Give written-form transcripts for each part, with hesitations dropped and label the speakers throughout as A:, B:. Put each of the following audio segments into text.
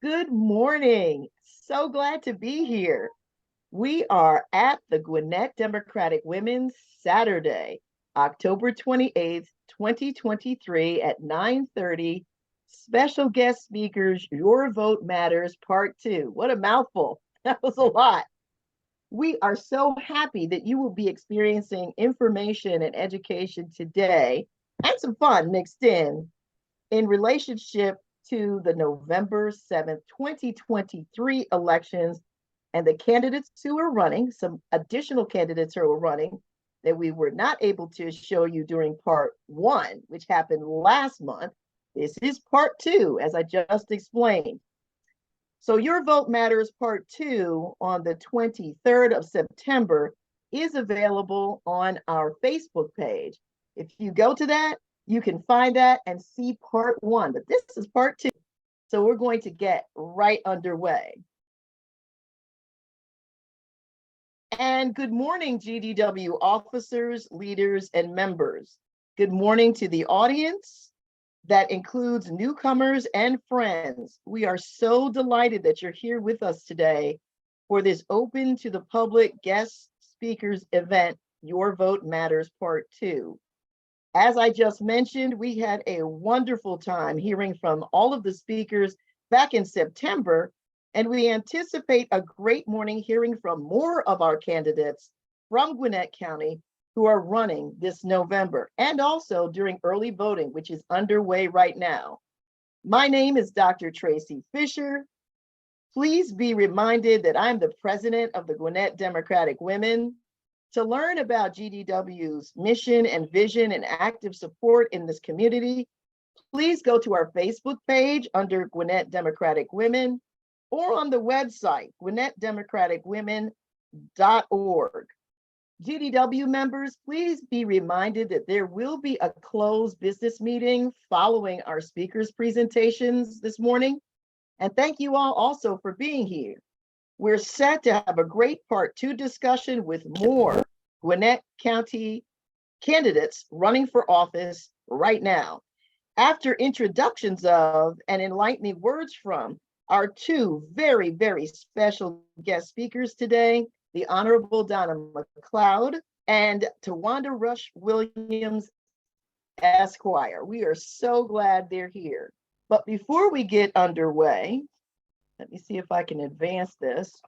A: Good morning. So glad to be here. We are at the Gwinnett Democratic Women's Saturday, October 28th, 2023 at 9:30. Special guest speakers, Your Vote Matters, Part 2. What a mouthful. That was a lot. We are so happy that you will be experiencing information and education today and some fun mixed in relationship to the November 7th, 2023 elections and the candidates who are running, some additional candidates who are running that we were not able to show you during part one, which happened last month. This is part two, as I just explained. So Your Vote Matters Part 2 on the 23rd of September is available on our Facebook page. If you go to that, you can find that and see Part 1, but this is Part 2. So we're going to get right underway. And good morning, GDW officers, leaders, and members. Good morning to the audience. That includes newcomers and friends. We are so delighted that you're here with us today for this open to the public guest speakers event, Your Vote Matters Part 2. As I just mentioned, we had a wonderful time hearing from all of the speakers back in September, and we anticipate a great morning hearing from more of our candidates from Gwinnett County who are running this November, and also during early voting, which is underway right now. My name is Dr. Tracy Fisher. Please be reminded that I'm the president of the Gwinnett Democratic Women. To learn about GDW's mission and vision and active support in this community, please go to our Facebook page under Gwinnett Democratic Women or on the website, gwinnettdemocraticwomen.org. GDW members, please be reminded that there will be a closed business meeting following our speakers' presentations this morning. And thank you all also for being here. We're set to have a great part two discussion with more Gwinnett County candidates running for office right now. After introductions of and enlightening words from our two very, very special guest speakers today, the Honorable Donna McLeod and Tuwanda Rush Williams, Esquire. We are so glad they're here. But before we get underway, let me see if I can advance this.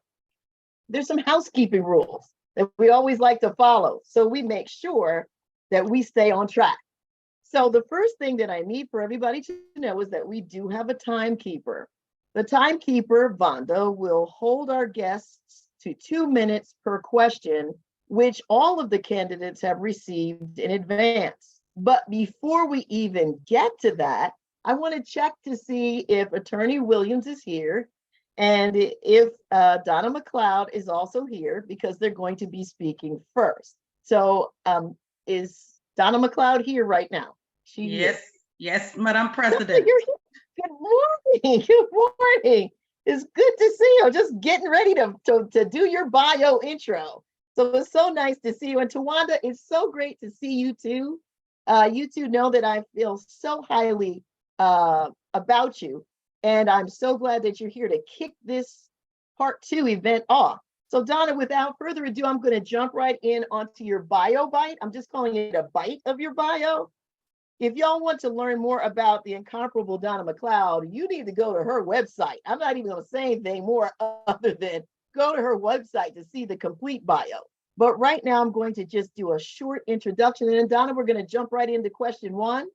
A: There's some housekeeping rules that we always like to follow, so we make sure that we stay on track. So the first thing that I need for everybody to know is that we do have a timekeeper. The timekeeper, Wanda, will hold our guests to 2 minutes per question, which all of the candidates have received in advance. But before we even get to that, I want to check to see if Attorney Williams is here and if Donna McLeod is also here, because they're going to be speaking first. So is Donna McLeod here right now?
B: Yes, Madam President.
A: Good morning. Good morning. It's good to see you. Just getting ready to do your bio intro. So it's so nice to see you. And Tuwanda, it's so great to see you too. You two know that I feel so highly about you. And I'm so glad that you're here to kick this part two event off. So Donna, without further ado, I'm going to jump right in onto your bio bite. I'm just calling it a bite of your bio. If y'all want to learn more about the incomparable Donna McLeod, you need to go to her website. I'm not even going to say anything more other than go to her website to see the complete bio. But right now, I'm going to just do a short introduction. And then Donna, we're going to jump right into question one.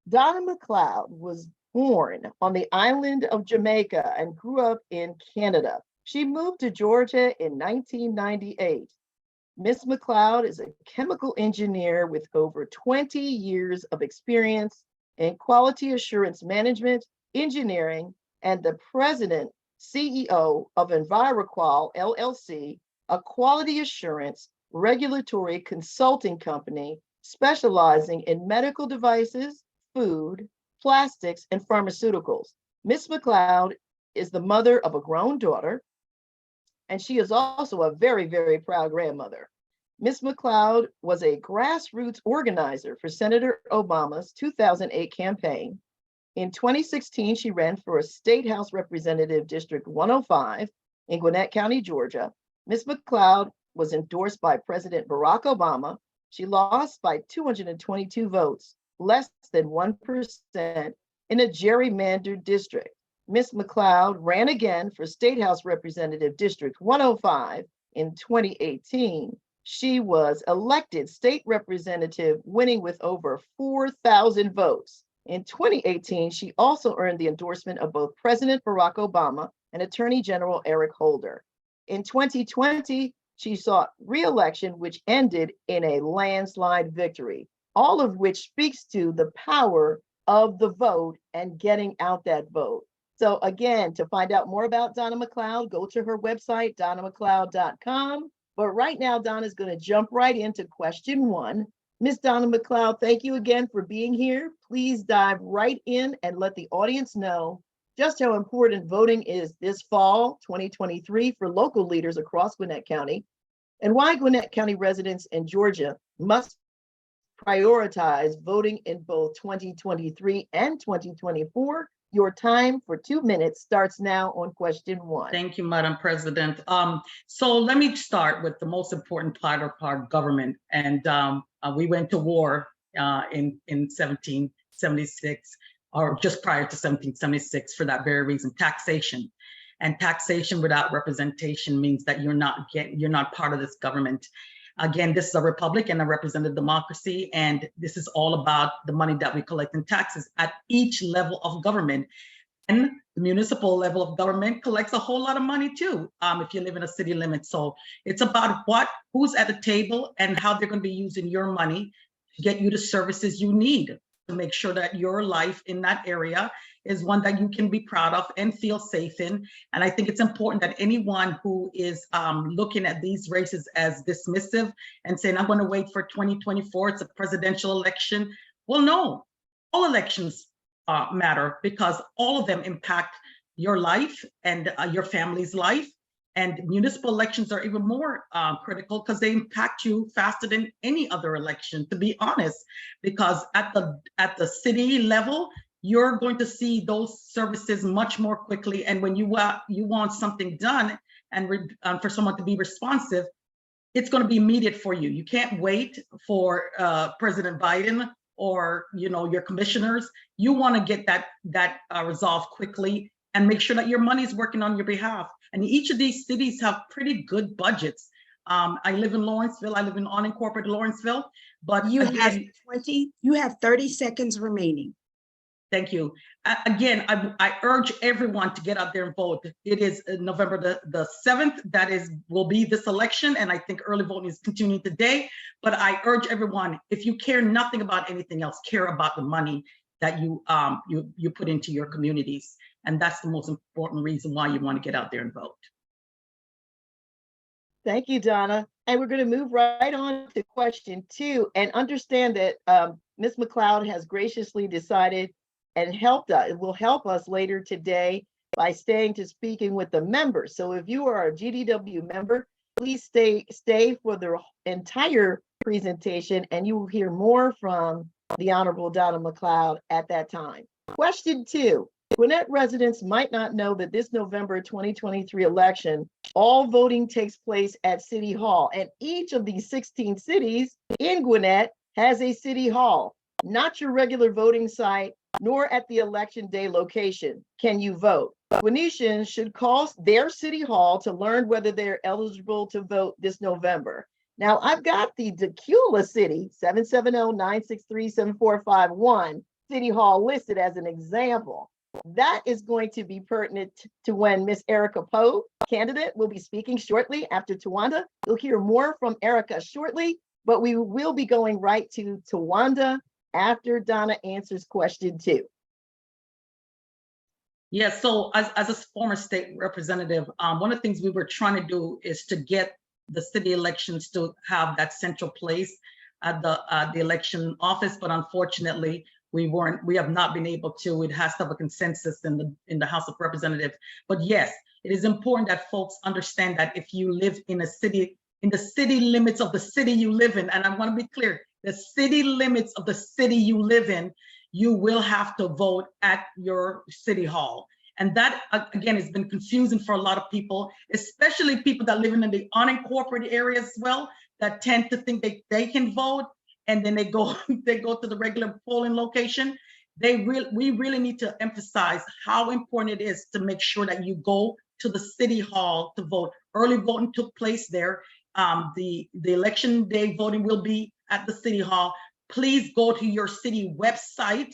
A: Donna McLeod was born on the island of Jamaica and grew up in Canada. She moved to Georgia in 1998. Ms. McLeod is a chemical engineer with over 20 years of experience in quality assurance management, engineering, and the president, CEO of EnviroQual LLC, a quality assurance regulatory consulting company specializing in medical devices, food, plastics, and pharmaceuticals. Ms. McLeod is the mother of a grown daughter, and she is also a very, very proud grandmother. Ms. McLeod was a grassroots organizer for Senator Obama's 2008 campaign. In 2016, she ran for a State House Representative District 105 in Gwinnett County, Georgia. Ms. McLeod was endorsed by President Barack Obama. She lost by 222 votes, less than 1%, in a gerrymandered district. Ms. McLeod ran again for State House Representative District 105 in 2018. She was elected state representative, winning with over 4,000 votes. In 2018, she also earned the endorsement of both President Barack Obama and Attorney General Eric Holder. In 2020, she sought re-election, which ended in a landslide victory, all of which speaks to the power of the vote and getting out that vote. So again, to find out more about Donna McLeod, go to her website, donnamcleod.com. But right now, Donna's going to jump right into question 1. Ms. Donna McLeod, thank you again for being here. Please dive right in and let the audience know just how important voting is this fall, 2023, for local leaders across Gwinnett County, and why Gwinnett County residents in Georgia must prioritize voting in both 2023 and 2024. Your time for 2 minutes starts now on question 1.
B: Thank you, Madam President. So let me start with the most important part of our government. And we went to war in 1776, or just prior to 1776, for that very reason, taxation. And taxation without representation means that you're not part of this government. Again, this is a republic and a representative democracy, and this is all about the money that we collect in taxes at each level of government. And the municipal level of government collects a whole lot of money too, if you live in a city limit. So it's about who's at the table and how they're going to be using your money to get you the services you need to make sure that your life in that area is one that you can be proud of and feel safe in. And I think it's important that anyone who is looking at these races as dismissive and saying, I'm going to wait for 2024, it's a presidential election. Well, no, all elections matter, because all of them impact your life and your family's life. And municipal elections are even more critical because they impact you faster than any other election, to be honest, because at the city level, you're going to see those services much more quickly. And when you want something done and for someone to be responsive, it's going to be immediate for you. You can't wait for President Biden or your commissioners. You want to get that resolved quickly and make sure that your money is working on your behalf. And each of these cities have pretty good budgets. I live in Lawrenceville. I live in unincorporated Lawrenceville. But
C: you have 30 seconds remaining.
B: Thank you. Again, I urge everyone to get out there and vote. It is November the 7th. Will be this election. And I think early voting is continuing today. But I urge everyone, if you care nothing about anything else, care about the money that you put into your communities. And that's the most important reason why you want to get out there and vote.
A: Thank you, Donna. And we're going to move right on to question 2, and understand that Ms. McLeod has graciously decided and will help us later today by staying to speaking with the members. So if you are a GDW member, please stay for the entire presentation, and you will hear more from the Honorable Donna McLeod at that time. Question 2. Gwinnett residents might not know that this November 2023 election, all voting takes place at City Hall, and each of these 16 cities in Gwinnett has a City Hall, not your regular voting site, nor at the election day location can you vote. Gwinnettians should call their City Hall to learn whether they're eligible to vote this November. Now, I've got the Decula City, 770-963-7451 City Hall listed as an example. That is going to be pertinent to when Miss Erica Poe, candidate, will be speaking shortly after Tuwanda. You'll hear more from Erica shortly, but we will be going right to Tuwanda after Donna answers question 2.
B: Yes, so as a former state representative, one of the things we were trying to do is to get the city elections to have that central place at the election office, but unfortunately, we have not been able to. It has to have a consensus in the House of Representatives. But yes, it is important that folks understand that if you live in a city, in the city limits of the city you live in, and I want to be clear, the city limits of the city you live in, you will have to vote at your city hall. And that, again, has been confusing for a lot of people, especially people that live in the unincorporated areas as well, that tend to think they can vote, and then they go to the regular polling location. We really need to emphasize how important it is to make sure that you go to the city hall to vote. Early voting took place there. The election day voting will be at the city hall. Please go to your city website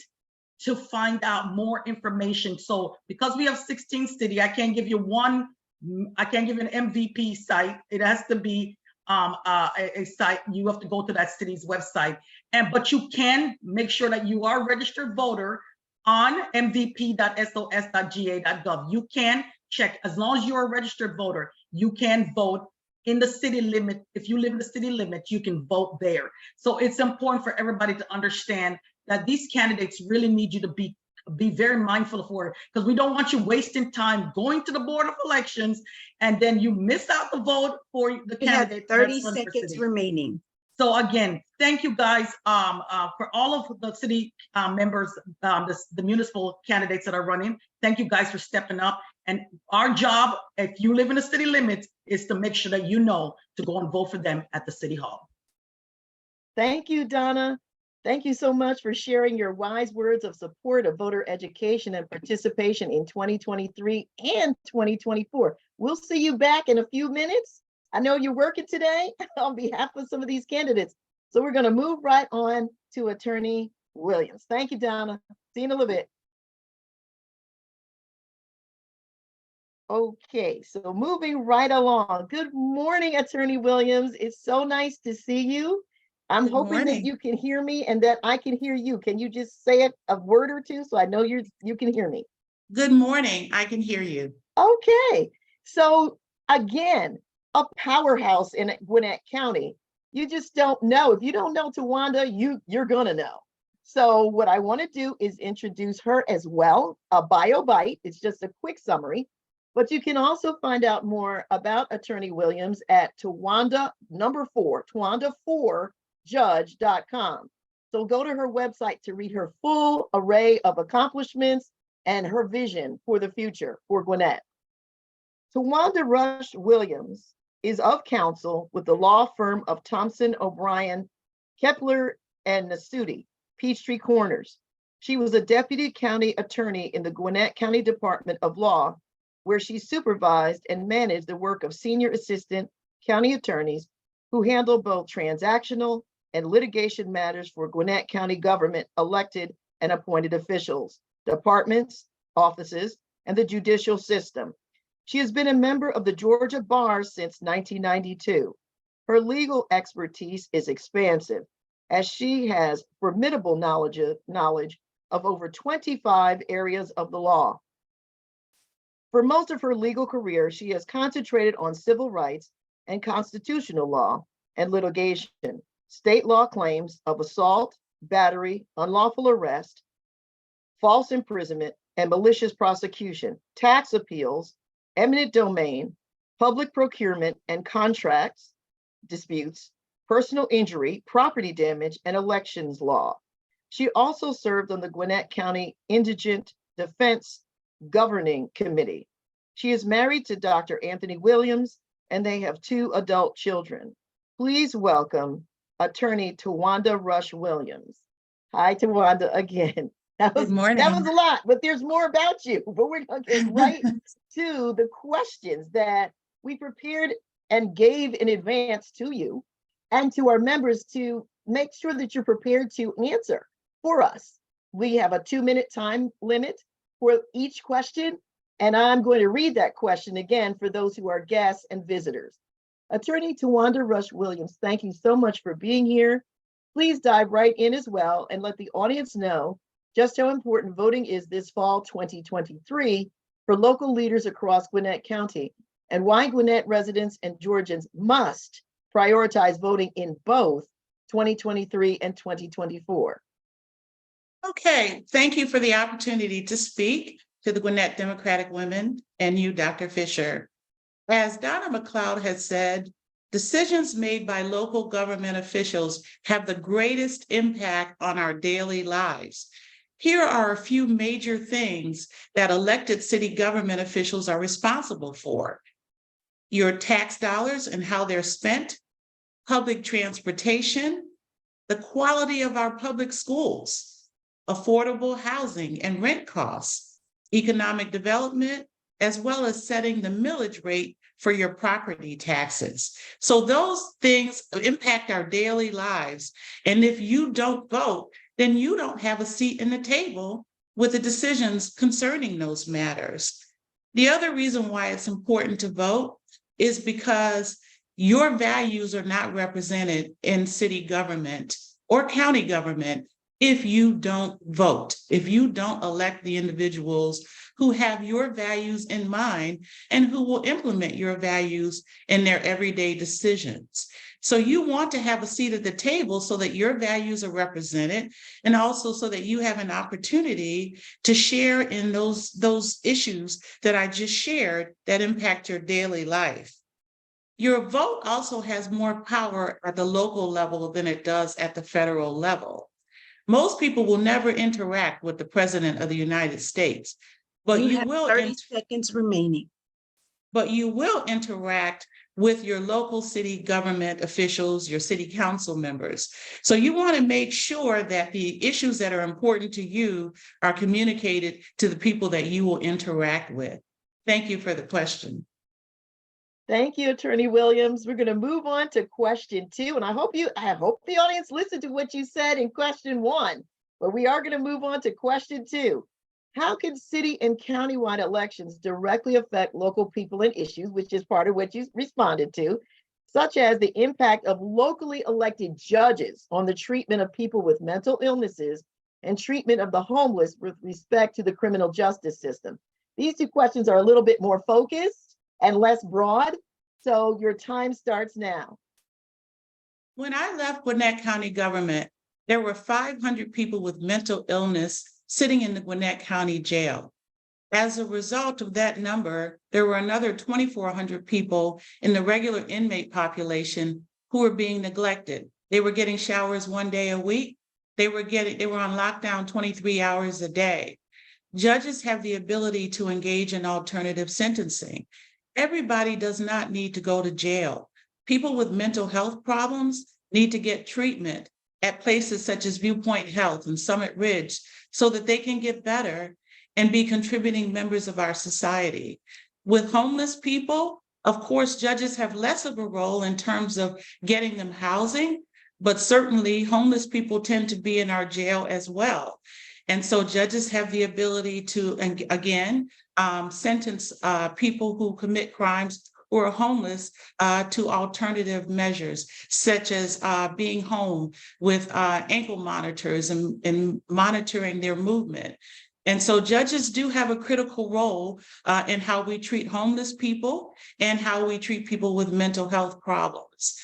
B: to find out more information. So because we have 16 cities, I can't give you an MVP site. It has to be a site. You have to go to that city's website. But you can make sure that you are a registered voter on mvp.sos.ga.gov. You can check, as long as you're a registered voter, you can vote in the city limit. If you live in the city limit, you can vote there. So it's important for everybody to understand that these candidates really need you to be very mindful of it, because we don't want you wasting time going to the Board of Elections and then you miss out the vote for the
C: You have
B: candidate.
C: 30 seconds remaining.
B: So again, thank you guys for all of the city members, the municipal candidates that are running. Thank you guys for stepping up. And our job, if you live in the city limits, is to make sure that you know to go and vote for them at the city hall.
A: Thank you, Donna. Thank you so much for sharing your wise words of support of voter education and participation in 2023 and 2024. We'll see you back in a few minutes. I know you're working today on behalf of some of these candidates. So we're going to move right on to Attorney Williams. Thank you, Donna. See you in a little bit. Okay, so moving right along. Good morning, Attorney Williams. It's so nice to see you. I'm hoping that you can hear me and that I can hear you. Can you just say it a word or two so I know you can hear me?
D: Good morning. I can hear you.
A: Okay. So again, a powerhouse in Gwinnett County. You just don't know. If you don't know Tuwanda, you're gonna know. So what I want to do is introduce her as well. A bio bite. It's just a quick summary. But you can also find out more about Attorney Williams at Tuwanda4Judge.com. So go to her website to read her full array of accomplishments and her vision for the future for Gwinnett. Tuwanda Rush Williams is of counsel with the law firm of Thompson, O'Brien, Kepler, and Nasuti, Peachtree Corners. She was a deputy county attorney in the Gwinnett County Department of Law, where she supervised and managed the work of senior assistant county attorneys who handle both transactional and litigation matters for Gwinnett County government elected and appointed officials, departments, offices, and the judicial system. She has been a member of the Georgia Bar since 1992. Her legal expertise is expansive, as she has formidable knowledge of over 25 areas of the law. For most of her legal career, she has concentrated on civil rights and constitutional law and litigation, state law claims of assault, battery, unlawful arrest, false imprisonment, and malicious prosecution, tax appeals, eminent domain, public procurement and contracts disputes, personal injury, property damage, and elections law. She also served on the Gwinnett County Indigent Defense Governing Committee. She is married to Dr. Anthony Williams, and they have 2 adult children. Please welcome Attorney Tuwanda Rush Williams. Hi, Tuwanda, again.
D: Good morning.
A: That was a lot, but there's more about you. But we're going to get right to the questions that we prepared and gave in advance to you and to our members to make sure that you're prepared to answer for us. We have a 2-minute time limit for each question, and I'm going to read that question again for those who are guests and visitors. Attorney Tuwanda Rush Williams, thank you so much for being here. Please dive right in as well and let the audience know just how important voting is this fall 2023 for local leaders across Gwinnett County, and why Gwinnett residents and Georgians must prioritize voting in both 2023 and 2024.
D: Okay, thank you for the opportunity to speak to the Gwinnett Democratic Women and you, Dr. Fisher. As Donna McLeod has said, decisions made by local government officials have the greatest impact on our daily lives. Here are a few major things that elected city government officials are responsible for: your tax dollars and how they're spent, public transportation, the quality of our public schools, affordable housing and rent costs, economic development, as well as setting the millage rate for your property taxes. So those things impact our daily lives. And if you don't vote, then you don't have a seat in the table with the decisions concerning those matters. The other reason why it's important to vote is because your values are not represented in city government or county government if you don't vote, if you don't elect the individuals who have your values in mind and who will implement your values in their everyday decisions. So you want to have a seat at the table so that your values are represented, and also so that you have an opportunity to share in those issues that I just shared that impact your daily life. Your vote also has more power at the local level than it does at the federal level. Most people will never interact with the President of the United States, but
C: You
D: you
C: have
D: will
C: 30 seconds remaining.
D: but you will interact with your local city government officials, your city council members. So you want to make sure that the issues that are important to you are communicated to the people that you will interact with. Thank you for the question.
A: Thank you, Attorney Williams. We're going to move on to question 2, and I hope the audience listened to what you said in question 1, but we are going to move on to question 2. How can city and countywide elections directly affect local people and issues, which is part of what you responded to, such as the impact of locally elected judges on the treatment of people with mental illnesses and treatment of the homeless with respect to the criminal justice system? These 2 questions are a little bit more focused and less broad, so your time starts now.
D: When I left Gwinnett County government, there were 500 people with mental illness sitting in the Gwinnett County Jail. As a result of that number, there were another 2,400 people in the regular inmate population who were being neglected. They were getting showers 1 day a week. They were on lockdown 23 hours a day. Judges have the ability to engage in alternative sentencing. Everybody does not need to go to jail. People with mental health problems need to get treatment at places such as Viewpoint Health and Summit Ridge so that they can get better and be contributing members of our society. With homeless people, of course, judges have less of a role in terms of getting them housing, but certainly homeless people tend to be in our jail as well. And so judges have the ability to, again, sentence people who commit crimes who are homeless to alternative measures, such as being home with ankle monitors and monitoring their movement. And so judges do have a critical role in how we treat homeless people and how we treat people with mental health problems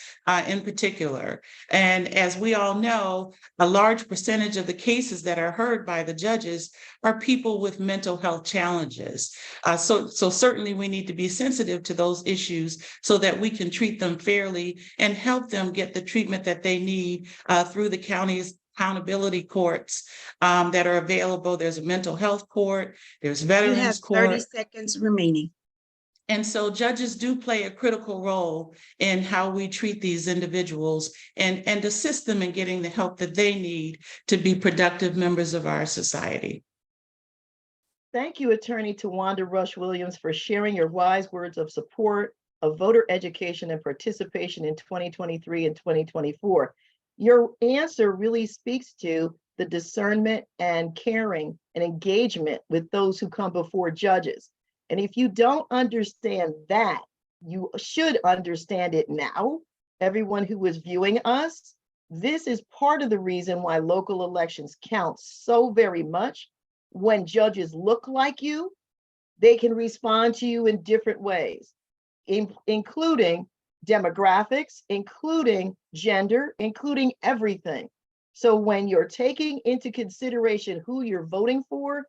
D: in particular. And as we all know, a large percentage of the cases that are heard by the judges are people with mental health challenges. So certainly we need to be sensitive to those issues so that we can treat them fairly and help them get the treatment that they need through the county's accountability courts that are available. There's a mental health court, there's veterans court.
C: You have 30 seconds remaining.
D: And so judges do play a critical role in how we treat these individuals and assist them in getting the help that they need to be productive members of our society.
A: Thank you, Attorney Tuwanda Rush Williams, for sharing your wise words of support of voter education and participation in 2023 and 2024. Your answer really speaks to the discernment and caring and engagement with those who come before judges. And if you don't understand that, you should understand it now. Everyone who is viewing us, this is part of the reason why local elections count so very much. When judges look like you, they can respond to you in different ways, including demographics, including gender, including everything. So when you're taking into consideration who you're voting for,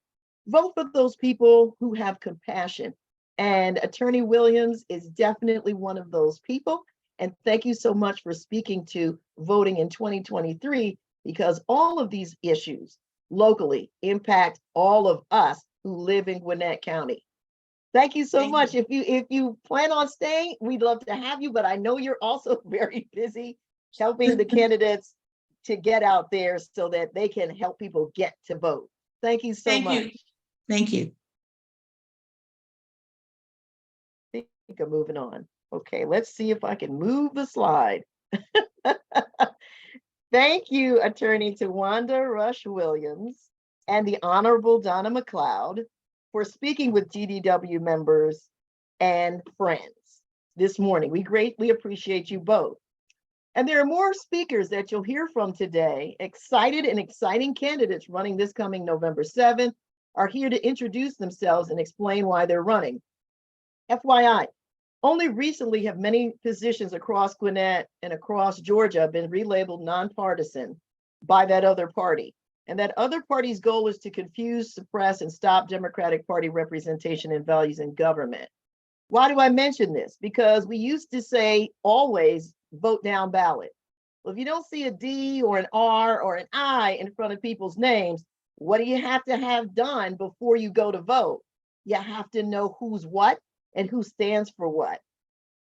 A: vote for those people who have compassion. And Attorney Williams is definitely one of those people. And thank you so much for speaking to voting in 2023, because all of these issues locally impact all of us who live in Gwinnett County. Thank you so
D: Thank
A: much.
D: you.
A: If you plan on staying, we'd love to have you, but I know you're also very busy helping the candidates to get out there so that they can help people get to vote. Thank you so
D: Thank
A: much.
D: you. Thank you.
A: I think I'm moving on. Okay, let's see if I can move the slide. Thank you, Attorney Tuwanda Rush Williams and the Honorable Donna McLeod for speaking with GDW members and friends this morning. We greatly appreciate you both. And there are more speakers that you'll hear from today. Excited and exciting candidates running this coming November 7th are here to introduce themselves and explain why they're running. FYI, only recently have many positions across Gwinnett and across Georgia been relabeled nonpartisan by that other party. And that other party's goal is to confuse, suppress, and stop Democratic Party representation and values in government. Why do I mention this? Because we used to say always vote down ballot. Well, if you don't see a D or an R or an I in front of people's names, what do you have to have done before you go to vote? You have to know who's what and who stands for what.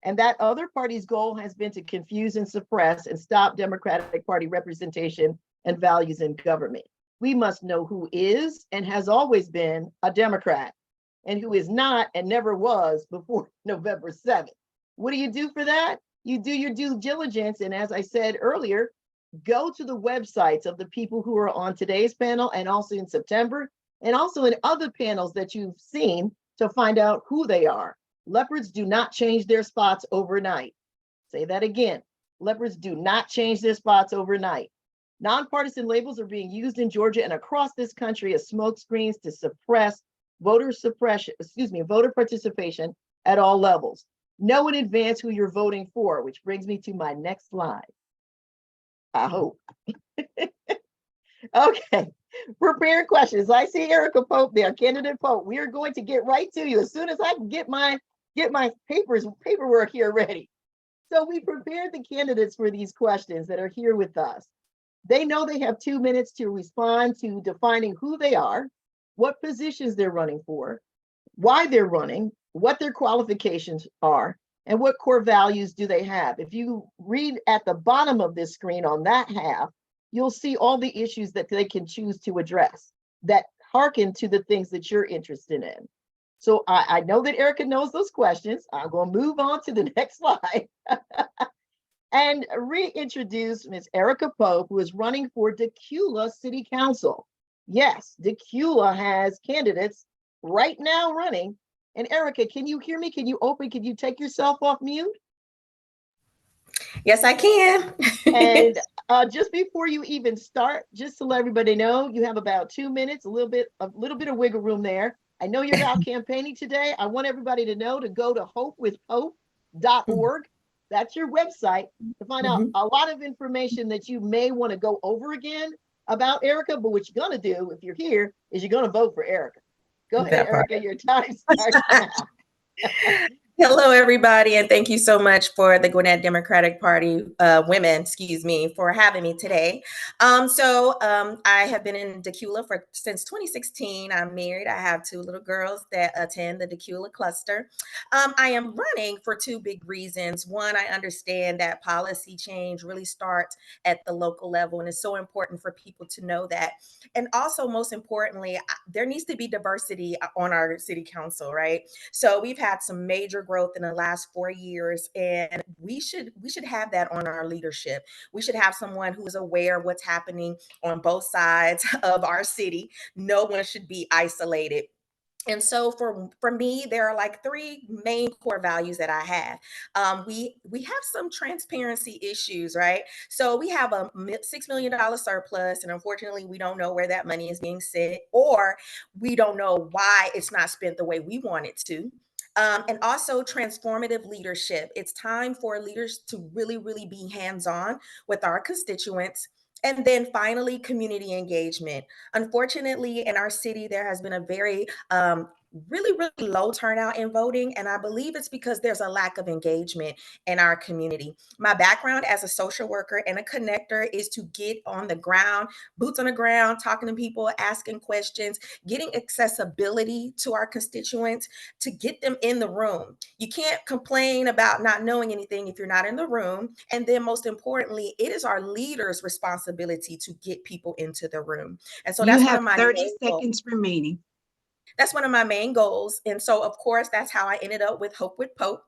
A: And that other party's goal has been to confuse and suppress and stop Democratic Party representation and values in government. We must know who is and has always been a Democrat and who is not and never was before November 7th. What do you do for that? You do your due diligence. And as I said earlier, go to the websites of the people who are on today's panel and also in September and also in other panels that you've seen to find out who they are. Leopards do not change their spots overnight. Say that again. Leopards do not change their spots overnight. Nonpartisan labels are being used in Georgia and across this country as smokescreens to suppress voter participation at all levels. Know in advance who you're voting for, which brings me to my next slide. I hope. Okay, preparing questions. I see Erica Pope there, candidate Pope. We are going to get right to you as soon as I can get my paperwork here ready. So we prepared the candidates for these questions that are here with us. They know they have 2 minutes to respond to defining who they are, what positions they're running for, why they're running, what their qualifications are, and what core values do they have. If you read at the bottom of this screen on that half, you'll see all the issues that they can choose to address that hearken to the things that you're interested in. So I know that Erica knows those questions. I'm going to move on to the next slide and reintroduce Ms. Erica Pope, who is running for Decula City Council. Yes, Decula has candidates right now running. And Erica, can you hear me? Can you take yourself off mute?
E: Yes, I can.
A: And just before you even start, just to let everybody know, you have about 2 minutes, a little bit of wiggle room there. I know you're out campaigning today. I want everybody to know to go to hopewithhope.org. That's your website to find out a lot of information that you may want to go over again about Erica. But what you're going to do if you're here is you're going to vote for Erica. Go ahead, Erica. Your time starts now.
E: Hello, everybody, and thank you so much for the Gwinnett Democratic Party women, for having me today. I have been in Decula since 2016. I'm married. I have 2 little girls that attend the Decula cluster. I am running for 2 big reasons. One, I understand that policy change really starts at the local level, and it's so important for people to know that. And also, most importantly, there needs to be diversity on our city council, right? So we've had some major growth in the last 4 years, and we should have that on our leadership. We should have someone who is aware of what's happening on both sides of our city. No one should be isolated. And so for me, there are like 3 main core values that I have. We have some transparency issues, right? So we have a $6 million surplus, and unfortunately, we don't know where that money is being spent, or we don't know why it's not spent the way we want it to. And also transformative leadership. It's time for leaders to really, really be hands-on with our constituents. And then finally, community engagement. Unfortunately, in our city, there has been a very really, really low turnout in voting. And I believe it's because there's a lack of engagement in our community. My background as a social worker and a connector is to get on the ground, boots on the ground, talking to people, asking questions, getting accessibility to our constituents, to get them in the room. You can't complain about not knowing anything if you're not in the room. And then most importantly, it is our leaders' responsibility to get people into the room. And so
C: You
E: that's one
C: have
E: of my
C: 30
E: main goals.
C: seconds remaining.
E: That's one of my main goals. And so, of course, that's how I ended up with Hope with Pope.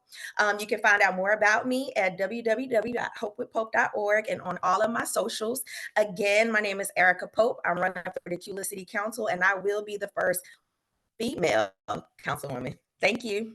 E: You can find out more about me at www.hopewithpope.org and on all of my socials. Again, my name is Erica Pope. I'm running for the Decula City Council, and I will be the first female councilwoman. Thank you.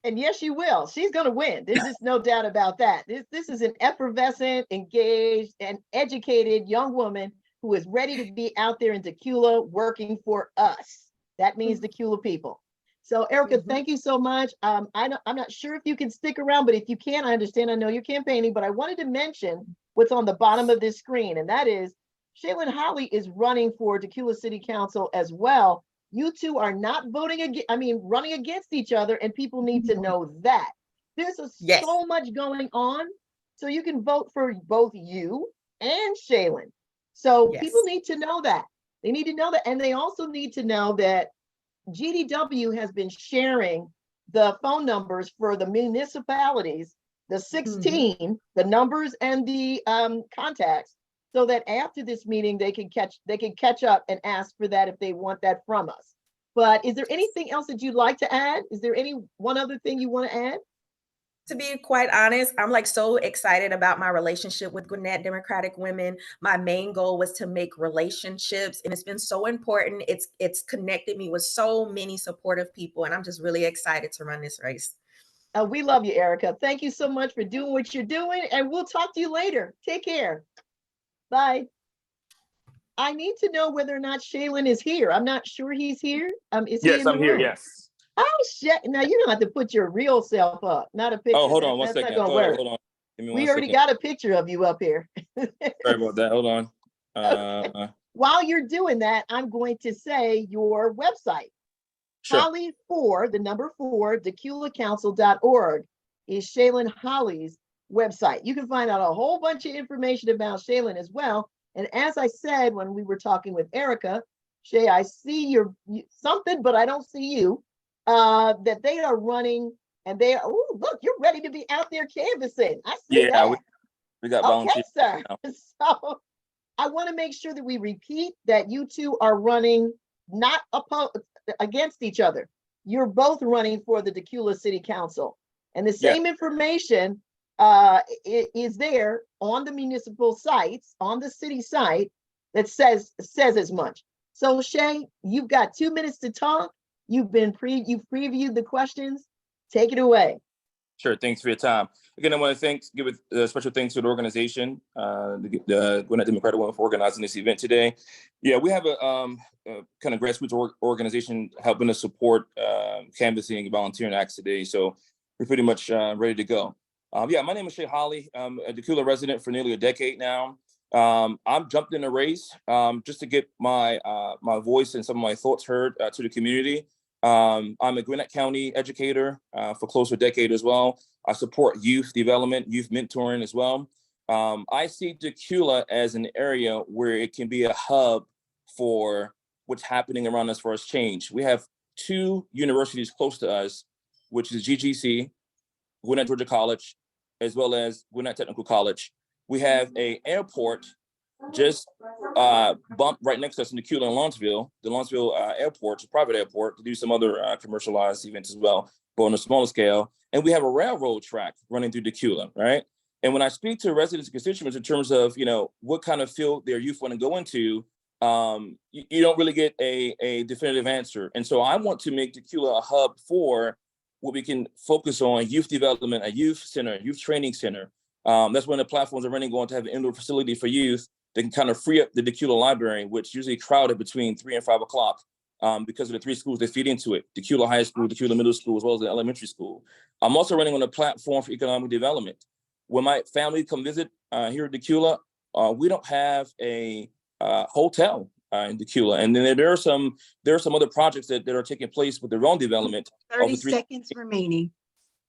A: And yes, you will. She's going to win. There's just no doubt about that. This is an effervescent, engaged, and educated young woman who is ready to be out there in Decula working for us. That means Decula people. So, Erica, thank you so much. I'm not sure if you can stick around, but if you can, I understand. I know you're campaigning, but I wanted to mention what's on the bottom of this screen, and that is Shaylin Holly is running for Decula City Council as well. You two are not running against each other, and people need to know that. There's so much going on, so you can vote for both you and Shaylin. So people need to know that. They need to know that, and they also need to know that GDW has been sharing the phone numbers for the municipalities, the 16, the numbers and the contacts, so that after this meeting they can catch up and ask for that if they want that from us. But is there anything else that you'd like to add? Is there any one other thing you want to add?
E: To be quite honest, I'm like so excited about my relationship with Gwinnett Democratic Women. My main goal was to make relationships, and it's been so important. It's connected me with so many supportive people, and I'm just really excited to run this race.
A: We love you, Erica. Thank you so much for doing what you're doing, and we'll talk to you later. Take care. Bye. I need to know whether or not Shaylin is here. I'm not sure he's here. Is he in the room?
F: Yes, I'm here. Yes.
A: Oh shit! Now you don't have to put your real self up, not a picture.
F: Oh, hold on one
A: That's
F: second.
A: not gonna work.
F: Hold on. Give me
A: We
F: one
A: already
F: second.
A: got a picture of you up here.
F: Sorry about that. Hold on.
A: While you're doing that, I'm going to say your website.
F: Sure.
A: Holly 4, the number 4, DeculaCouncil.org is Shaylin Holly's website. You can find out a whole bunch of information about Shaylin as well. And as I said when we were talking with Erica, Shay, I see your something, but I don't see you. That they are running, and they are. Oh, look, you're ready to be out there canvassing. I see that.
F: We got volunteers.
A: Okay, sir. So I want to make sure that we repeat that you two are running not against each other. You're both running for the Decula City Council, and the same information is there on the municipal sites, on the city site, that says as much. So Shay, you've got 2 minutes to talk. You've previewed the questions. Take it away.
F: Sure. Thanks for your time. Again, I want to give a special thanks to the organization, the Gwinnett Democratic Women, for organizing this event today. Yeah, we have a kind of grassroots organization helping us support canvassing and volunteering acts today. So we're pretty much ready to go. My name is Shay Holly. I'm a Decula resident for nearly a decade now. I'm jumped in the race just to get my voice and some of my thoughts heard to the community. I'm a Gwinnett County educator for close to a decade as well. I support youth development, youth mentoring as well. I see Decula as an area where it can be a hub for what's happening around us for us change. We have 2 universities close to us, which is GGC, Gwinnett Georgia College, as well as Gwinnett Technical College. We have an airport just bumped right next to us in Decula and Lawrenceville. The Lawrenceville airport is a private airport to do some other commercialized events as well, but on a smaller scale. And we have a railroad track running through Decula, right? And when I speak to residents and constituents in terms of, what kind of field their youth want to go into, you don't really get a definitive answer. And so I want to make Decula a hub for what we can focus on: youth development, a youth center, youth training center. That's one of the platforms are running, going to have an indoor facility for youth that can kind of free up the Decula library, which usually crowded between 3 and 5 o'clock because of the 3 schools that feed into it: Decula High School, Decula Middle School, as well as the elementary school. I'm also running on a platform for economic development. When my family come visit here at Decula, we don't have a hotel. in Decula. And then there are some other projects that are taking place with their own development
C: 30 seconds remaining.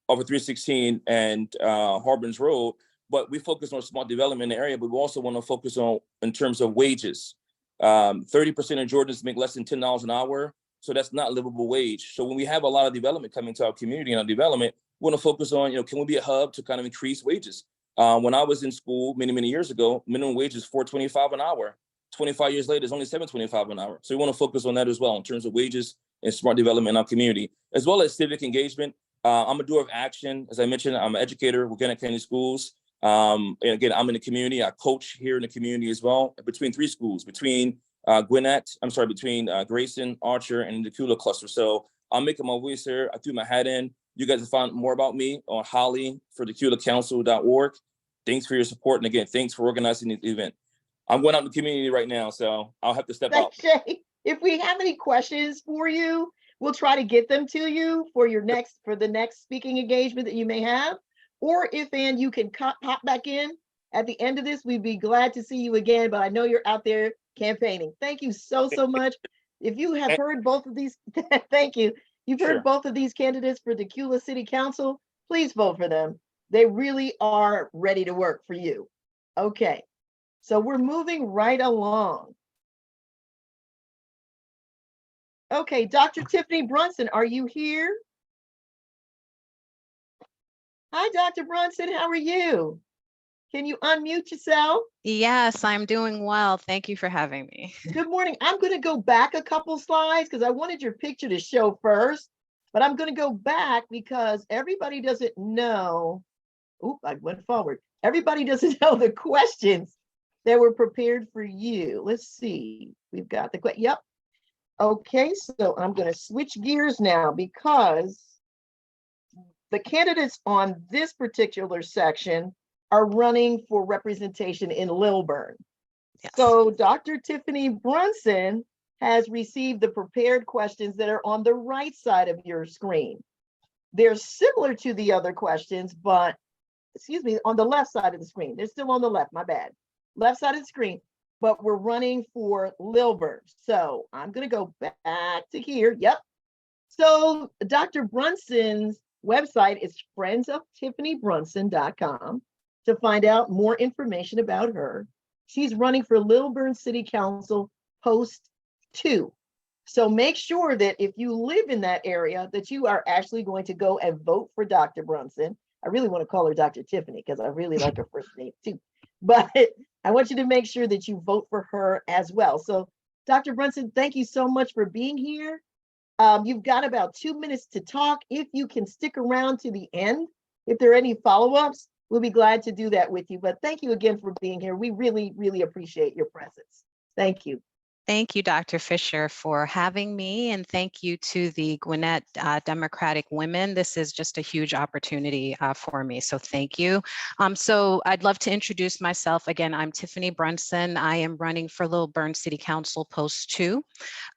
F: over 316 and Harbins Road. But we focus on smart development in the area, but we also want to focus on in terms of wages. 30% of Georgians make less than $10 an hour. So that's not livable wage. So when we have a lot of development coming to our community and our development, we want to focus on, can we be a hub to kind of increase wages? When I was in school many years ago, minimum wage is $4.25 an hour. 25 years later, it's only $7.25 an hour. So we want to focus on that as well in terms of wages and smart development in our community, as well as civic engagement. I'm a doer of action. As I mentioned, I'm an educator with Gwinnett County Schools. And again, I'm in the community. I coach here in the community as well, between 3 schools, between between Grayson, Archer, and the Decula cluster. So I'm making my voice here. I threw my hat in. You guys can find more about me on hollyfordeculaCouncil.org. Thanks for your support. And again, thanks for organizing the event. I'm going out in the community right now, so I'll have to step out.
A: Shay, if we have any questions for you, we'll try to get them to you for the next speaking engagement that you may have. Or if you can pop back in at the end of this, we'd be glad to see you again. But I know you're out there campaigning. Thank you so much. If you have heard both of these, thank you. You've heard both of these candidates for Decula City Council. Please vote for them. They really are ready to work for you. Okay, so we're moving right along. Okay, Dr. Tiffany Brunson, are you here? Hi, Dr. Brunson, how are you? Can you unmute yourself?
G: Yes, I'm doing well. Thank you for having me.
A: Good morning. I'm going to go back a couple slides because I wanted your picture to show first, but I'm going to go back because everybody doesn't know. Oop, I went forward. Everybody doesn't know the questions that were prepared for you. Let's see. We've got the question. Yep. Okay, so I'm going to switch gears now because the candidates on this particular section are running for representation in Lilburn.
G: Yes.
A: So Dr. Tiffany Brunson has received the prepared questions that are on the right side of your screen. They're similar to the other questions, but on the left side of the screen. They're still on the left, my bad. Left side of the screen, but we're running for Lilburn. So I'm going to go back to here. Yep. So Dr. Brunson's website is friendsoftiffanybrunson.com to find out more information about her. She's running for Lilburn City Council Post 2. So make sure that if you live in that area, that you are actually going to go and vote for Dr. Brunson. I really want to call her Dr. Tiffany because I really like her first name too. But I want you to make sure that you vote for her as well. So Dr. Brunson, thank you so much for being here. You've got about 2 minutes to talk. If you can stick around to the end, if there are any follow-ups, we'll be glad to do that with you. But thank you again for being here. We really appreciate your presence. Thank you.
G: Thank you, Dr. Fisher, for having me, and thank you to the Gwinnett Democratic Women. This is just a huge opportunity for me, so thank you. So I'd love to introduce myself. Again, I'm Tiffany Brunson. I am running for Lilburn City Council Post 2.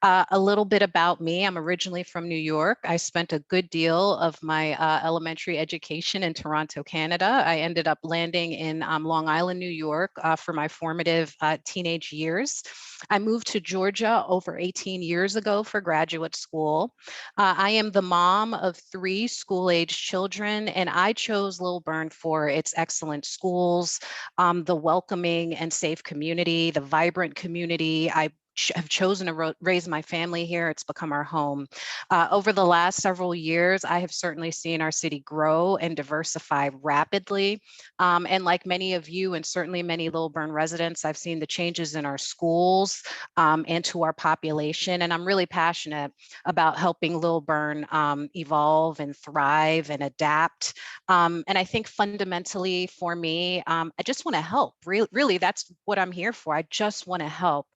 G: A little bit about me. I'm originally from New York. I spent a good deal of my elementary education in Toronto, Canada. I ended up landing in Long Island, New York for my formative teenage years. I moved to Georgia over 18 years ago for graduate school. I am the mom of 3 school-age children, and I chose Lilburn for its excellent schools, the welcoming and safe community, the vibrant community. I have chosen to raise my family here. It's become our home. Over the last several years, I have certainly seen our city grow and diversify rapidly. And like many of you, and certainly many Lilburn residents, I've seen the changes in our schools and to our population. And I'm really passionate about helping Lilburn evolve and thrive and adapt. And I think fundamentally for me, I just want to help. Really, that's what I'm here for. I just want to help.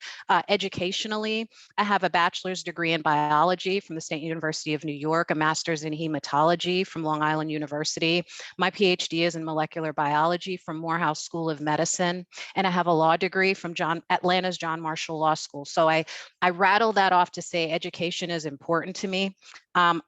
G: Educationally, I have a bachelor's degree in biology from the State University of New York, a master's in hematology from Long Island University. My PhD is in molecular biology from Morehouse School of Medicine, and I have a law degree from Atlanta's John Marshall Law School. So I rattle that off to say education is important to me.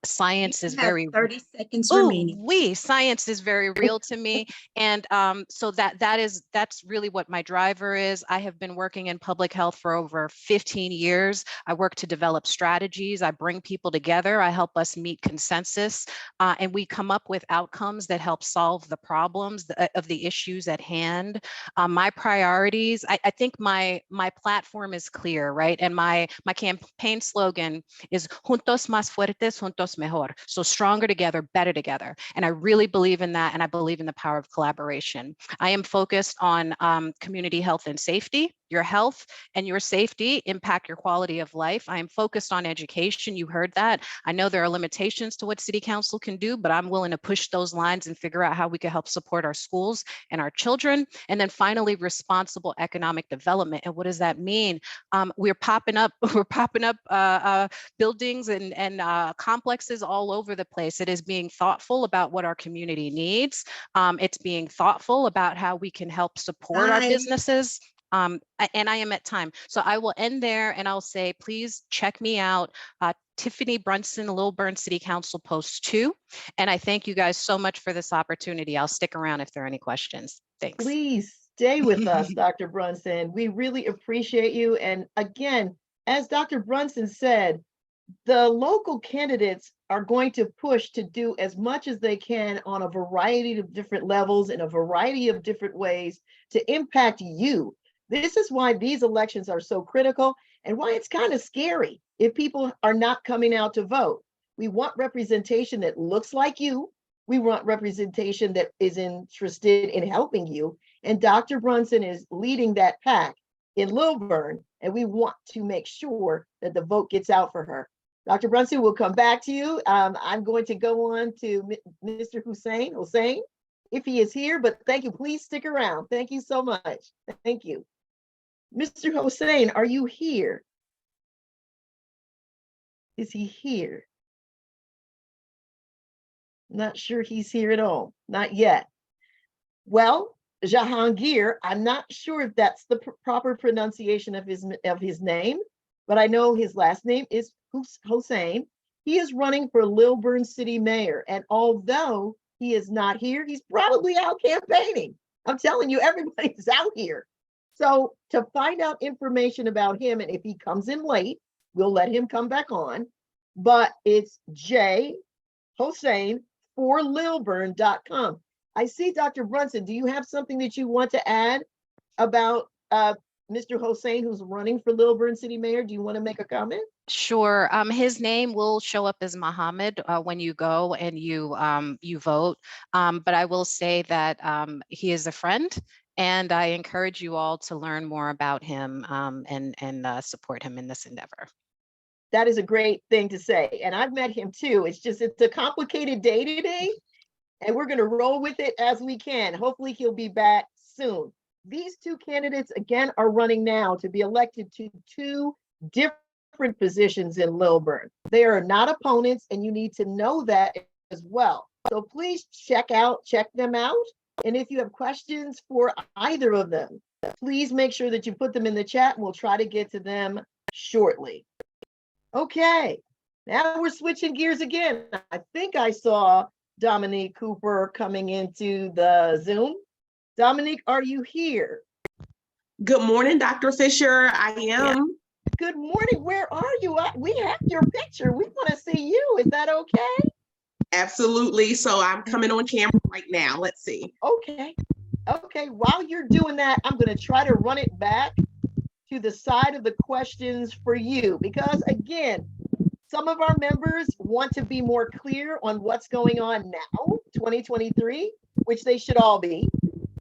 G: Science
C: You
G: is
C: have
G: very
C: 30 seconds
G: Oh,
C: remaining.
G: science is very real to me. And so that's really what my driver is. I have been working in public health for over 15 years. I work to develop strategies. I bring people together. I help us meet consensus, and we come up with outcomes that help solve the problems of the issues at hand. My priorities, I think my platform is clear, right? And my campaign slogan is Juntos más fuertes, juntos mejor. So stronger together, better together. And I really believe in that. And I believe in the power of collaboration. I am focused on community health and safety. Your health and your safety impact your quality of life. I am focused on education. You heard that. I know there are limitations to what City Council can do, but I'm willing to push those lines and figure out how we can help support our schools and our children. And then finally, responsible economic development. And what does that mean? We're popping up buildings and complexes all over the place. It is being thoughtful about what our community needs. It's being thoughtful about how we can help support our
C: Time.
G: businesses. And I am at time. So I will end there and I'll say, please check me out. Tiffany Brunson, Lilburn City Council Post 2. And I thank you guys so much for this opportunity. I'll stick around if there are any questions. Thanks.
A: Please stay with us, Dr. Brunson. We really appreciate you. And again, as Dr. Brunson said, the local candidates are going to push to do as much as they can on a variety of different levels in a variety of different ways to impact you. This is why these elections are so critical and why it's kind of scary if people are not coming out to vote. We want representation that looks like you. We want representation that is interested in helping you. And Dr. Brunson is leading that pack in Lilburn, and we want to make sure that the vote gets out for her. Dr. Brunson, we'll come back to you. I'm going to go on to Mr. Hussein, if he is here, but thank you. Please stick around. Thank you so much. Thank you. Mr. Hussein, are you here? Is he here? Not sure he's here at all. Not yet. Well, Jahangir, I'm not sure if that's the proper pronunciation of his name, but I know his last name is Hussein. He is running for Lilburn City Mayor. And although he is not here, he's probably out campaigning. I'm telling you, everybody's out here. So to find out information about him, and if he comes in late, we'll let him come back on. But it's J. Hussein for Lilburn.com. I see Dr. Brunson. Do you have something that you want to add about Mr. Hussein, who's running for Lilburn City Mayor? Do you want to make a comment?
G: Sure. His name will show up as Muhammad when you go and you vote. But I will say that he is a friend, and I encourage you all to learn more about him and support him in this endeavor.
A: That is a great thing to say. And I've met him too. It's a complicated day today, and we're going to roll with it as we can. Hopefully he'll be back soon. These two candidates, again, are running now to be elected to two different positions in Lilburn. They are not opponents, and you need to know that as well. So please check them out. And if you have questions for either of them, please make sure that you put them in the chat, and we'll try to get to them shortly. Okay, now we're switching gears again. I think I saw Dominique Cooper coming into the Zoom. Dominique, are you here?
H: Good morning, Dr. Fisher. I am.
G: Yeah.
A: Good morning. Where are you? We have your picture. We want to see you. Is that okay?
H: Absolutely. So I'm coming on camera right now. Let's see.
A: Okay. Okay. While you're doing that, I'm going to try to run it back to the side of the questions for you, because again, some of our members want to be more clear on what's going on now, 2023, which they should all be,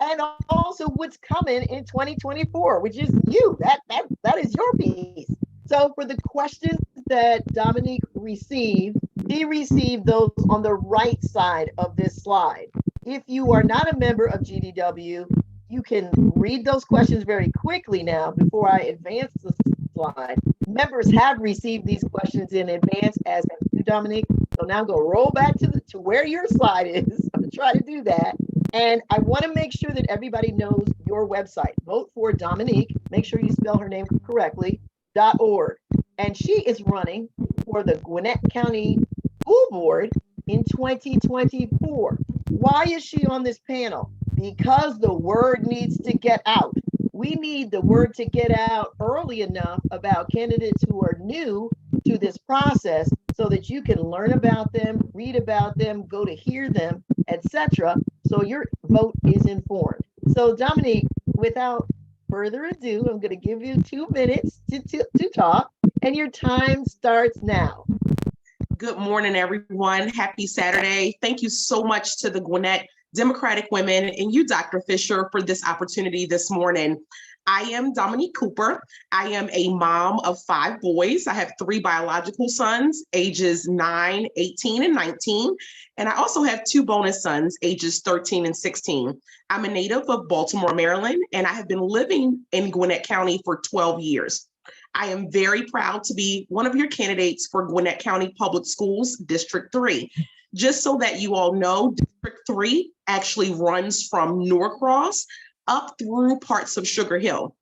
A: and also what's coming in 2024, which is you. That is your piece. So for the questions that Dominique received, he received those on the right side of this slide. If you are not a member of GDW, you can read those questions very quickly now before I advance the slide. Members have received these questions in advance, as have you, Dominique. So now I'm going to roll back to where your slide is. I'm going to try to do that. And I want to make sure that everybody knows your website. Vote for Dominique. Make sure you spell her name correctly, .org. And she is running for the Gwinnett County school board in 2024. Why is she on this panel? Because the word needs to get out. We need the word to get out early enough about candidates who are new to this process so that you can learn about them, read about them, go to hear them, etc. So your vote is informed. So Dominique, without further ado, I'm going to give you 2 minutes to talk, and your time starts now.
H: Good morning, everyone. Happy Saturday. Thank you so much to the Gwinnett Democratic Women and you, Dr. Fisher, for this opportunity this morning. I am Dominique Cooper. I am a mom of 5 boys. I have 3 biological sons, ages 9, 18, and 19. And I also have 2 bonus sons, ages 13 and 16. I'm a native of Baltimore, Maryland, and I have been living in Gwinnett County for 12 years. I am very proud to be one of your candidates for Gwinnett County Public Schools District 3. Just so that you all know, District 3 actually runs from Norcross up through parts of Sugar Hill.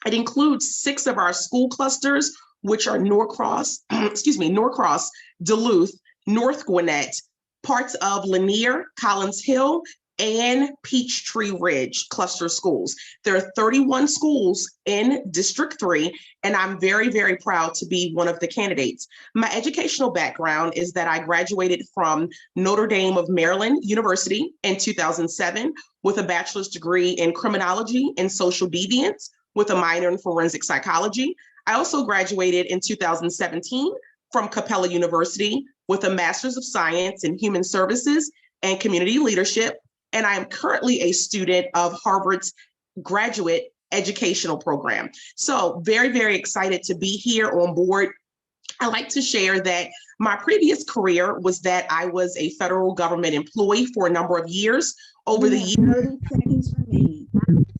H: It includes 6 of our school clusters, which are Norcross, Norcross, Duluth, North Gwinnett, parts of Lanier, Collins Hill, and Peachtree Ridge cluster schools. There are 31 schools in District 3, and I'm very, very proud to be one of the candidates. My educational background is that I graduated from Notre Dame of Maryland University in 2007 with a bachelor's degree in criminology and social deviance with a minor in forensic psychology. I also graduated in 2017 from Capella University with a master's of science in human services and community leadership. And I am currently a student of Harvard's graduate educational program. So very, very excited to be here on board. I like to share that my previous career was that I was a federal government employee for a number of years. Over the years,
C: 30 seconds remaining.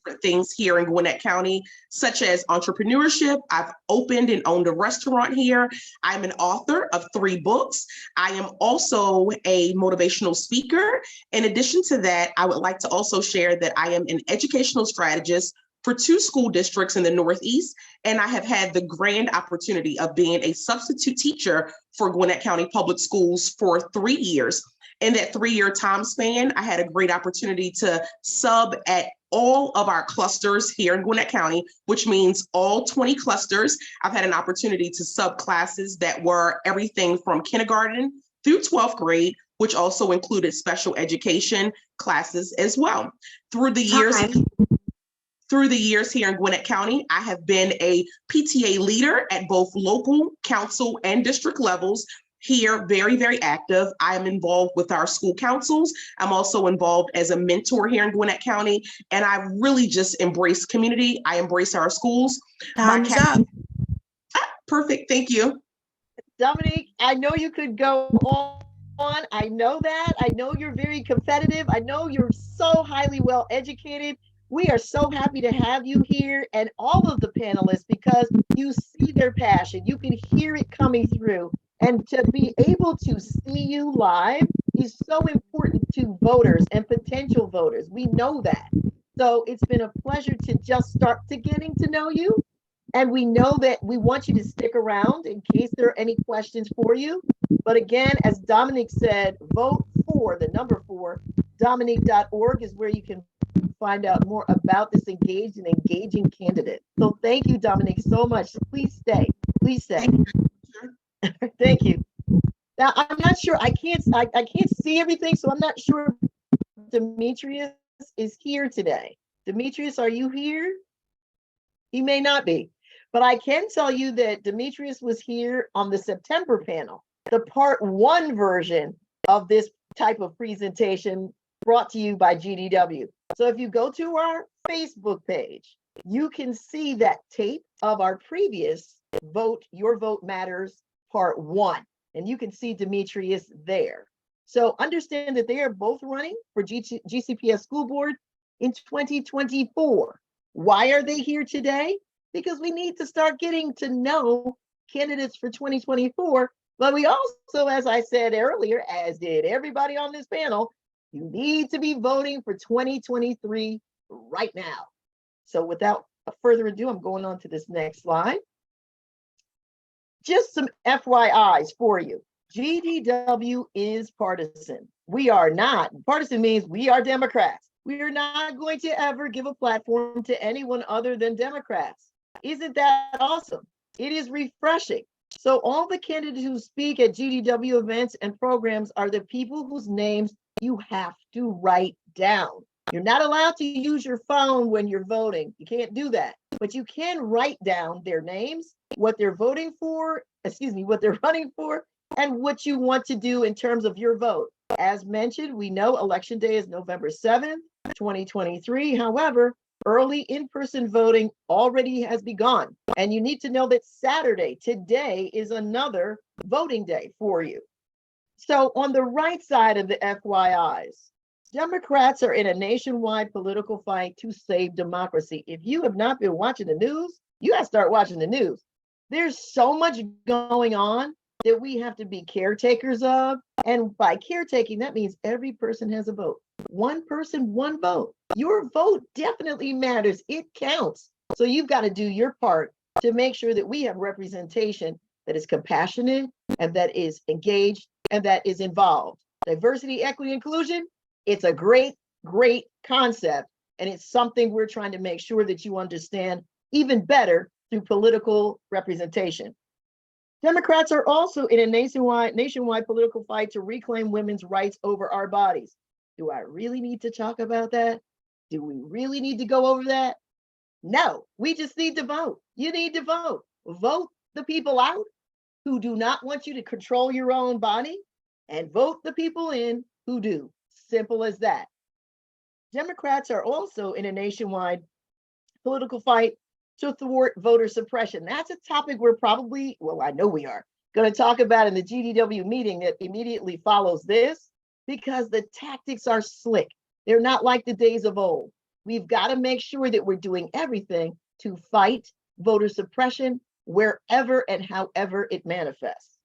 H: Different things here in Gwinnett County, such as entrepreneurship. I've opened and owned a restaurant here. I'm an author of 3 books. I am also a motivational speaker. In addition to that, I would like to also share that I am an educational strategist for 2 school districts in the Northeast, and I have had the grand opportunity of being a substitute teacher for Gwinnett County Public Schools for 3 years. In that 3-year time span, I had a great opportunity to sub at all of our clusters here in Gwinnett County, which means all 20 clusters. I've had an opportunity to sub classes that were everything from kindergarten through 12th grade, which also included special education classes as well. Through the years here in Gwinnett County, I have been a PTA leader at both local, council, and district levels. Here, very, very active. I am involved with our school councils. I'm also involved as a mentor here in Gwinnett County, and I really just embrace community. I embrace our schools.
C: Time's up.
H: Perfect, thank you.
A: Dominique, I know you could go on. I know that. I know you're very competitive. I know you're so highly well educated. We are so happy to have you here and all of the panelists because you see their passion. You can hear it coming through. And to be able to see you live is so important to voters and potential voters. We know that. So it's been a pleasure to just start to getting to know you. And we know that we want you to stick around in case there are any questions for you. But again, as Dominique said, vote for the number 4. Dominique.org is where you can find out more about this engaged and engaging candidate. So thank you, Dominique, so much. Please stay. Please stay. Thank you. Now I'm not sure. I can't see everything, so I'm not sure if Demetrius is here today. Demetrius, are you here? He may not be, but I can tell you that Demetrius was here on the September panel, the part 1 version of this type of presentation brought to you by GDW. So if you go to our Facebook page, you can see that tape of our previous vote, Your Vote Matters part 1, and you can see Demetrius there. So understand that they are both running for GCPS School Board in 2024. Why are they here today? Because we need to start getting to know candidates for 2024. But we also, as I said earlier, as did everybody on this panel, you need to be voting for 2023 right now. So without further ado, I'm going on to this next slide. Just some FYIs for you. GDW is partisan. We are not. Partisan means we are Democrats. We are not going to ever give a platform to anyone other than Democrats. Isn't that awesome? It is refreshing. So all the candidates who speak at GDW events and programs are the people whose names you have to write down. You're not allowed to use your phone when you're voting. You can't do that, but you can write down their names, what they're voting for, what they're running for, and what you want to do in terms of your vote. As mentioned, we know Election Day is November 7th, 2023. However, early in-person voting already has begun. And you need to know that Saturday, today, is another voting day for you. So on the right side of the FYIs, Democrats are in a nationwide political fight to save democracy. If you have not been watching the news, you got to start watching the news. There's so much going on that we have to be caretakers of. And by caretaking, that means every person has a vote. One person, one vote. Your vote definitely matters. It counts. So you've got to do your part to make sure that we have representation that is compassionate and that is engaged and that is involved. Diversity, equity, inclusion, it's a great, great concept. And it's something we're trying to make sure that you understand even better through political representation. Democrats are also in a nationwide political fight to reclaim women's rights over our bodies. Do I really need to talk about that? Do we really need to go over that? No, we just need to vote. You need to vote. Vote the people out who do not want you to control your own body, and vote the people in who do. Simple as that. Democrats are also in a nationwide political fight to thwart voter suppression. That's a topic we're probably, well, I know we are, going to talk about in the GDW meeting that immediately follows this, because the tactics are slick. They're not like the days of old. We've got to make sure that we're doing everything to fight voter suppression wherever and however it manifests.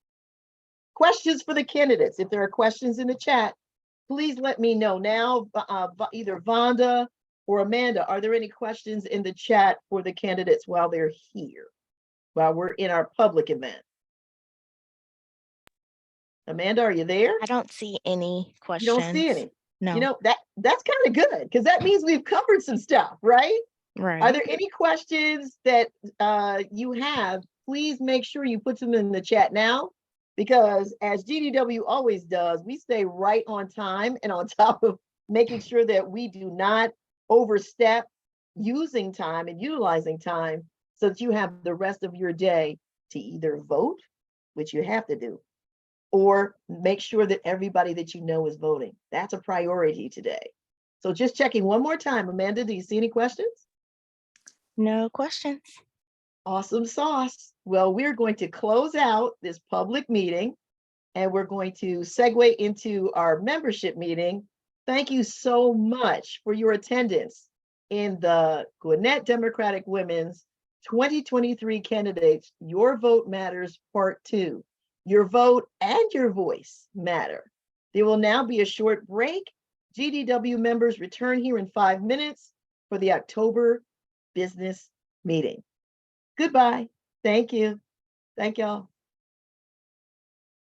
A: Questions for the candidates. If there are questions in the chat, please let me know now. Either Vonda or Amanda, are there any questions in the chat for the candidates while they're here, while we're in our public event? Amanda, are you there?
I: I don't see any questions.
A: You don't see any?
I: No.
A: You know, that's kind of good, because that means we've covered some stuff, right?
I: Right.
A: Are there any questions that you have? Please make sure you put them in the chat now, because as GDW always does, we stay right on time and on top of making sure that we do not overstep using time and utilizing time, so that you have the rest of your day to either vote, which you have to do, or make sure that everybody that you know is voting. That's a priority today. So just checking one more time. Amanda, do you see any questions?
I: No questions.
A: Awesome sauce. Well, we're going to close out this public meeting and we're going to segue into our membership meeting. Thank you so much for your attendance in the Gwinnett Democratic Women's 2023 Candidates Your Vote Matters Part 2. Your vote and your voice matter. There will now be a short break. GDW members return here in 5 minutes for the October business meeting. Goodbye. Thank you. Thank y'all.